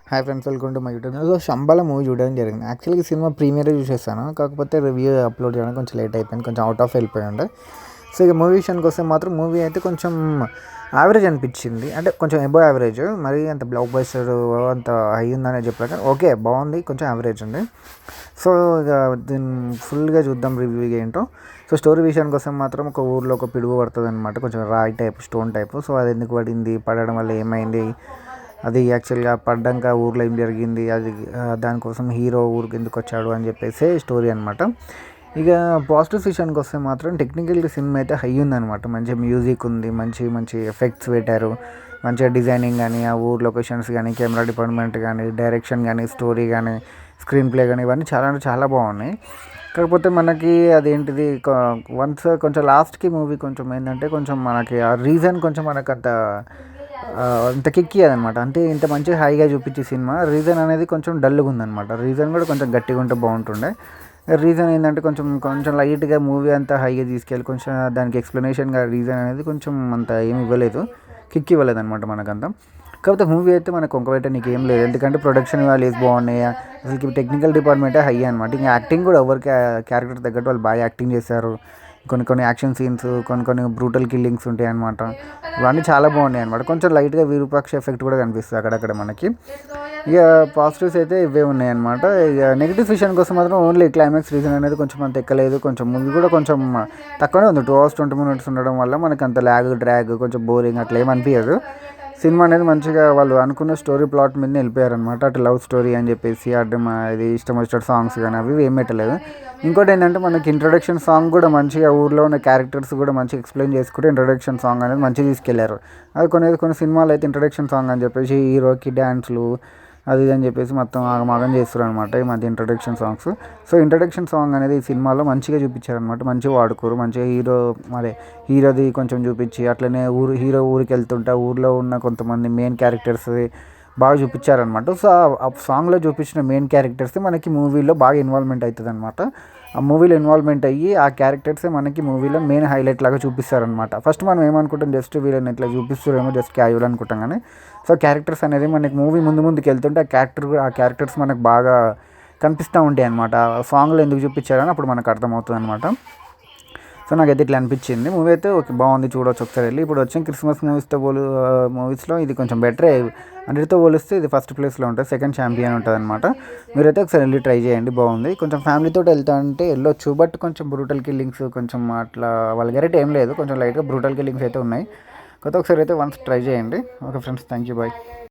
Hi friends, welcome to my YouTube channel. So Shambhala movie చూడడం జరిగింది. యాక్చువల్గా ఈ సినిమా ప్రీమియర్ చూసేస్తాను, కాకపోతే రివ్యూ అప్లోడ్ చేయడానికి కొంచెం లేట్ అయిపోయింది, కొంచెం అవుట్ ఆఫ్ వెళ్ళిపోయి ఉండే. సో ఇక మూవీ విషయానికి వస్తే మాత్రం మూవీ అయితే కొంచెం యావరేజ్ అనిపించింది, అంటే కొంచెం ఎబో యావరేజ్. మరి అంత బ్లాక్ బస్టర్ అంత హై ఉందని చెప్పలేక ఓకే బాగుంది, కొంచెం యావరేజ్ ఉంది. సో ఇక దీన్ని ఫుల్గా చూద్దాం రివ్యూ ఏంటో. సో స్టోరీ విషయానికి వస్తే మాత్రం ఒక ఊర్లో ఒక పిడుగు పడుతుంది అనమాట, కొంచెం రాయి టైప్, స్టోన్ టైప్. సో అది ఎందుకు పడింది, పడడం వల్ల ఏమైంది, అది యాక్చువల్గా పడ్డాక ఊర్లో ఏం జరిగింది, అది దానికోసం హీరో ఊరికి ఎందుకు వచ్చాడు అని చెప్పేసి స్టోరీ అనమాట. ఇక పాజిటివ్ విషయానికి వస్తే మాత్రం టెక్నికల్గా సినిమా అయితే హై ఉందన్నమాట. మంచి మ్యూజిక్ ఉంది, మంచి మంచి ఎఫెక్ట్స్ పెట్టారు, మంచిగా డిజైనింగ్ కానీ, ఆ ఊర్ లొకేషన్స్ కానీ, కెమెరా డిపార్ట్మెంట్ కానీ, డైరెక్షన్ కానీ, స్టోరీ కానీ, స్క్రీన్ ప్లే కానీ, ఇవన్నీ చాలా అంటే చాలా బాగున్నాయి. కాకపోతే మనకి అదేంటిది వన్స్ కొంచెం లాస్ట్కి మూవీ కొంచెం ఏంటంటే కొంచెం మనకి ఆ రీజన్ కొంచెం మనకు అంత కిక్కి అదనమాట. అంటే ఇంత మంచిగా హైగా చూపించే సినిమా రీజన్ అనేది కొంచెం డల్గా ఉందన్నమాట. రీజన్ కూడా కొంచెం గట్టిగా ఉంటే బాగుంటుండే. రీజన్ ఏంటంటే కొంచెం కొంచెం లైట్గా మూవీ అంతా హైగా తీసుకెళ్ళి కొంచెం దానికి ఎక్స్ప్లెనేషన్గా రీజన్ అనేది కొంచెం అంత ఏమి ఇవ్వలేదు, కిక్ ఇవ్వలేదు అనమాట మనకంతా. కాకపోతే మూవీ అయితే మనకు ఒకవేళ నీకు ఏం లేదు, ఎందుకంటే ప్రొడక్షన్ వాల్యూస్ బాగున్నాయి, అసలు టెక్నికల్ డిపార్ట్మెంటే హై అనమాట. ఇంకా యాక్టింగ్ కూడా ఎవరికి క్యారెక్టర్ తగ్గట్టు వాళ్ళు బాగా యాక్టింగ్ చేశారు. కొన్ని కొన్ని యాక్షన్ సీన్స్, కొన్ని కొన్ని బ్రూటల్ కిల్లింగ్స్ ఉంటాయి అనమాట. ఇవన్నీ చాలా బాగున్నాయి అనమాట. కొంచెం లైట్గా విరూపాక్ష ఎఫెక్ట్ కూడా కనిపిస్తుంది అక్కడక్కడ మనకి. ఇక పాజిటివ్స్ అయితే ఇవే ఉన్నాయన్నమాట. ఇక నెగిటివ్ విషయానికి కోసం మాత్రం ఓన్లీ క్లైమాక్స్ రీజన్ అనేది కొంచెం అంత ఎక్కలేదు. కొంచెం మూవీ కూడా కొంచెం తక్కువనే ఉంది, 2 hours 20 minutes ఉండడం వల్ల మనకు అంత డ్రాగ్ కొంచెం బోరింగ్ అట్లా ఏమనిపించదు. సినిమా అనేది మంచిగా వాళ్ళు అనుకున్న స్టోరీ ప్లాట్ మీద వెళ్ళిపోయారనమాట. అటు లవ్ స్టోరీ అని చెప్పేసి అటు ఇది ఇష్టం వచ్చిన సాంగ్స్ కానీ అవి ఏం పెట్టలేదు. ఇంకోటి ఏంటంటే మనకి ఇంట్రొడక్షన్ సాంగ్ కూడా మంచిగా ఊర్లో ఉన్న క్యారెక్టర్స్ కూడా మంచిగా ఎక్స్ప్లెయిన్ చేసుకుంటే ఇంట్రొడక్షన్ సాంగ్ అనేది మంచిగా తీసుకెళ్లారు. అది కొన్ని సినిమాలు అయితే ఇంట్రొడక్షన్ సాంగ్ అని చెప్పేసి హీరోకి డ్యాన్స్లు అది ఇది అని చెప్పేసి మొత్తం ఆగమాగం చేస్తారు అనమాట ఈ మధ్య introduction songs. So introduction song అనేది ఈ సినిమాలో మంచిగా చూపించారనమాట, మంచిగా వాడుకోరు. మంచిగా హీరోది కొంచెం చూపించి అట్లనే హీరో ఊరికి వెళ్తుంటే ఊర్లో ఉన్న కొంతమంది మెయిన్ క్యారెక్టర్స్ బాగా చూపించారనమాట. సో ఆ సాంగ్లో చూపించిన మెయిన్ క్యారెక్టర్స్ మనకి మూవీలో బాగా ఇన్వాల్వ్మెంట్ అవుతుంది అనమాట. ఆ మూవీలో ఇన్వాల్వ్మెంట్ అయ్యి ఆ క్యారెక్టర్సే మనకి మూవీలో మెయిన్ హైలైట్ లాగా చూపిస్తారనమాట. ఫస్ట్ మనం ఏమనుకుంటాం, జస్ట్ వీళ్ళని ఇట్లా చూపిస్తారేమో జస్ట్ క్యాజువల్ అనుకుంటాం, కానీ సో క్యారెక్టర్స్ అనేది మనకి మూవీ ముందుకు వెళ్తుంటే ఆ క్యారెక్టర్స్ మనకు బాగా కనిపిస్తూ ఉంటాయి అనమాట. సాంగ్లో ఎందుకు చూపించారని అప్పుడు మనకు అర్థమవుతుంది అనమాట. సో నాకైతే ఇట్లా అనిపించింది. మూవీ అయితే ఓకే బాగుంది, చూడవచ్చు ఒకసారి వెళ్ళి. ఇప్పుడు వచ్చిన క్రిస్మస్ మూవీస్లో ఇది కొంచెం బెటరే, అన్నిటితో పోలిస్తే ఇది ఫస్ట్ ప్లేస్లో ఉంటుంది, సెకండ్ ఛాంపియన్ ఉంటుంది అనమాట. మీరైతే ఒకసారి వెళ్ళి ట్రై చేయండి, బాగుంది. కొంచెం ఫ్యామిలీతో వెళ్తా అంటే వెళ్ళొచ్చు, బట్ కొంచెం బ్రూటల్ కిల్లింగ్స్ కొంచెం అట్లా వల్గరిటీ ఏం లేదు, కొంచెం లైట్గా బ్రూటల్ కిల్లింగ్స్ అయితే ఉన్నాయి. కొత్త ఒకసారి అయితే వన్స్ ట్రై చేయండి. Okay friends, thank you, bye.